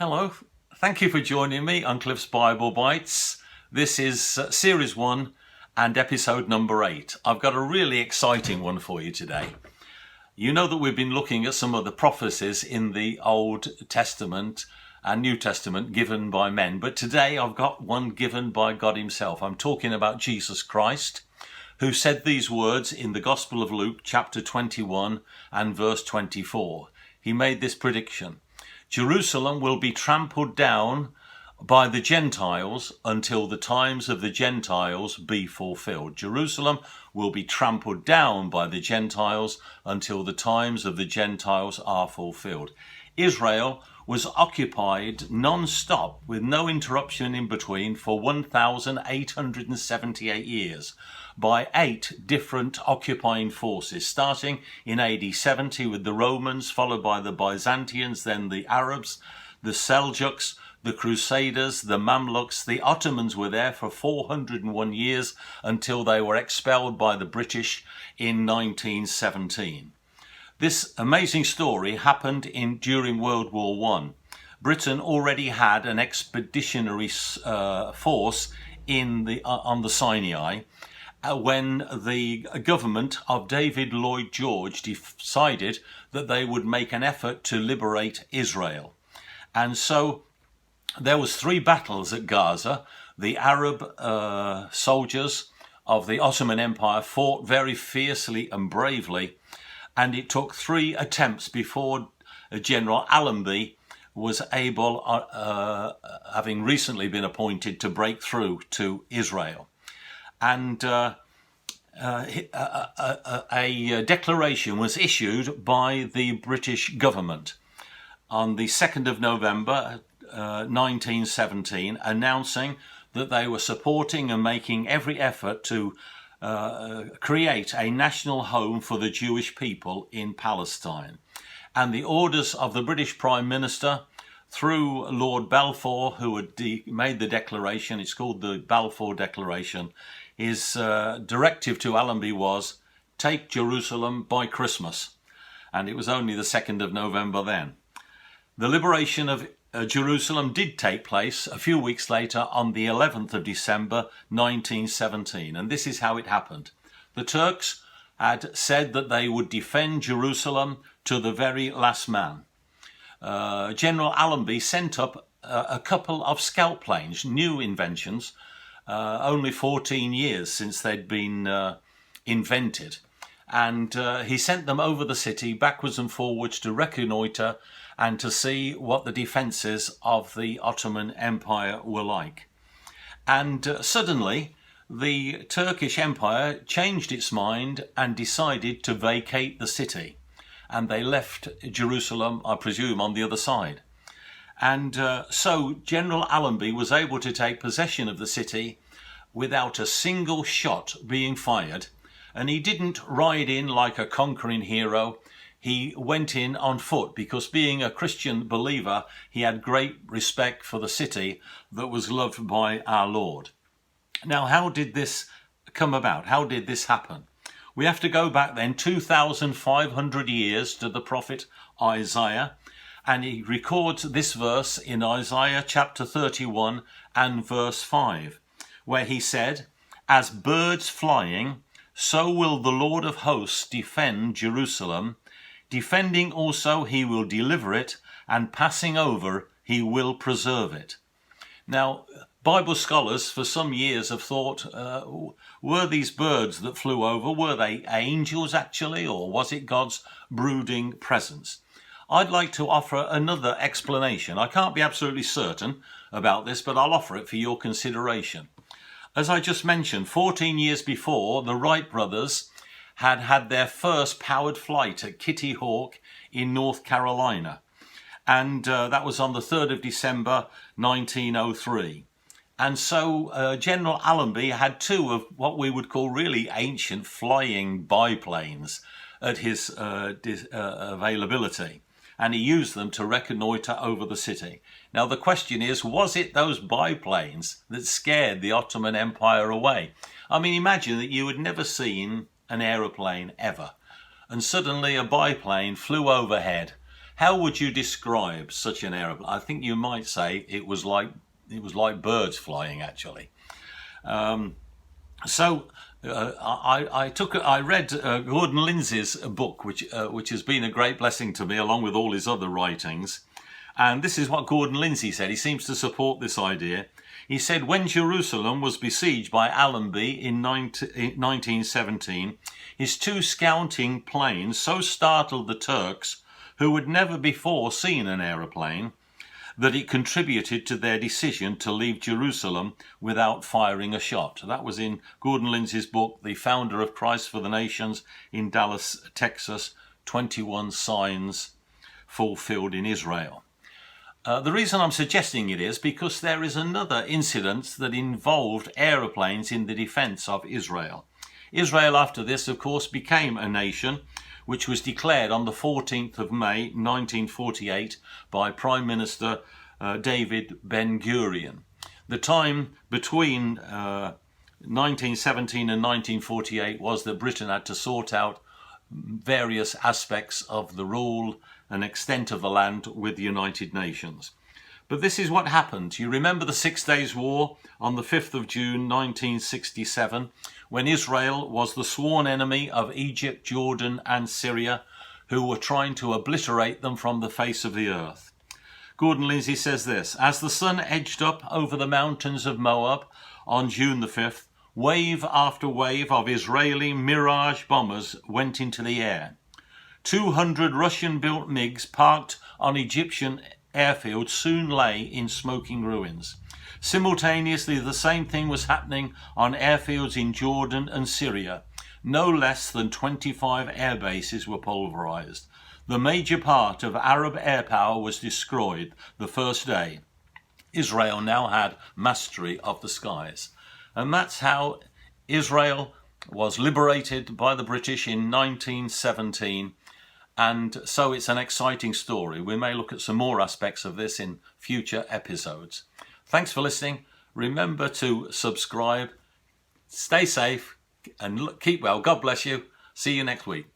Hello, thank you for joining me on Cliff's Bible Bites. This is Series 1 and episode number 8. I've got a really exciting one for you today. You know that we've been looking at some of the prophecies in the Old Testament and New Testament given by men, but today I've got one given by God himself. I'm talking about Jesus Christ, who said these words in the Gospel of Luke, chapter 21 and verse 24. He made this prediction: Jerusalem will be trampled down by the Gentiles until the times of the Gentiles be fulfilled. Jerusalem will be trampled down by the Gentiles until the times of the Gentiles are fulfilled. Israel was occupied non-stop with no interruption in between for 1,878 years by 8 different occupying forces, starting in AD 70 with the Romans, followed by the Byzantines, then the Arabs, the Seljuks, the Crusaders, the Mamluks. The Ottomans were there for 401 years until they were expelled by the British in 1917. This amazing story happened during World War I. Britain already had an expeditionary force on the Sinai when the government of David Lloyd George decided that they would make an effort to liberate Israel. And so there was 3 battles at Gaza. The Arab soldiers of the Ottoman Empire fought very fiercely and bravely, and it took 3 attempts before General Allenby was able, having recently been appointed, to break through to Israel. And a declaration was issued by the British government on the 2nd of November 1917, announcing that they were supporting and making every effort to create a national home for the Jewish people in Palestine. And the orders of the British Prime Minister through Lord Balfour, who had made the declaration, it's called the Balfour Declaration, his directive to Allenby was, take Jerusalem by Christmas. And it was only the 2nd of November then. The liberation of Jerusalem did take place a few weeks later on the 11th of December 1917, and this is how it happened. The Turks had said that they would defend Jerusalem to the very last man. General Allenby sent up a couple of scout planes, new inventions, only 14 years since they'd been invented. And he sent them over the city backwards and forwards to reconnoitre and to see what the defences of the Ottoman Empire were like. And suddenly the Turkish Empire changed its mind and decided to vacate the city. And they left Jerusalem, I presume, on the other side. And so General Allenby was able to take possession of the city without a single shot being fired. And he didn't ride in like a conquering hero. He went in on foot because, being a Christian believer, he had great respect for the city that was loved by our Lord. Now, how did this come about? How did this happen? We have to go back then 2,500 years to the prophet Isaiah, and he records this verse in Isaiah chapter 31 and verse 5, where he said, as birds flying, so will the Lord of hosts defend Jerusalem. Defending also he will deliver it, and passing over he will preserve it. Now, Bible scholars for some years have thought, were these birds that flew over, were they angels actually, or was it God's brooding presence? I'd like to offer another explanation. I can't be absolutely certain about this, but I'll offer it for your consideration. As I just mentioned, 14 years before, the Wright brothers had their first powered flight at Kitty Hawk in North Carolina. And that was on the 3rd of December 1903. And so General Allenby had 2 of what we would call really ancient flying biplanes at his availability. And he used them to reconnoitre over the city. Now the question is, was it those biplanes that scared the Ottoman Empire away? I mean, imagine that you had never seen an aeroplane ever, and suddenly a biplane flew overhead. How would you describe such an aeroplane? I think you might say it was like birds flying, actually. I read Gordon Lindsay's book, which has been a great blessing to me, along with all his other writings. And this is what Gordon Lindsay said. He seems to support this idea. He said, when Jerusalem was besieged by Allenby in 1917, his two scouting planes so startled the Turks, who had never before seen an aeroplane, that it contributed to their decision to leave Jerusalem without firing a shot. That was in Gordon Lindsay's book, The Founder of Christ for the Nations in Dallas, Texas, 21 Signs Fulfilled in Israel. The reason I'm suggesting it is because there is another incident that involved aeroplanes in the defense of Israel. Israel, after this, of course, became a nation, which was declared on the 14th of May 1948 by Prime Minister David Ben-Gurion. The time between 1917 and 1948 was that Britain had to sort out various aspects of the rule and extent of the land with the United Nations. But this is what happened. You remember the 6 Days War on the 5th of June 1967, when Israel was the sworn enemy of Egypt, Jordan and Syria, who were trying to obliterate them from the face of the earth. Gordon Lindsay says this: as the sun edged up over the mountains of Moab on June the 5th, wave after wave of Israeli Mirage bombers went into the air. 200 Russian-built MiGs parked on Egyptian airfields soon lay in smoking ruins. Simultaneously, the same thing was happening on airfields in Jordan and Syria. No less than 25 air bases were pulverized. The major part of Arab air power was destroyed the first day. Israel now had mastery of the skies. And that's how Israel was liberated by the British in 1917. And so it's an exciting story. We may look at some more aspects of this in future episodes. Thanks for listening. Remember to subscribe, stay safe and keep well. God bless you. See you next week.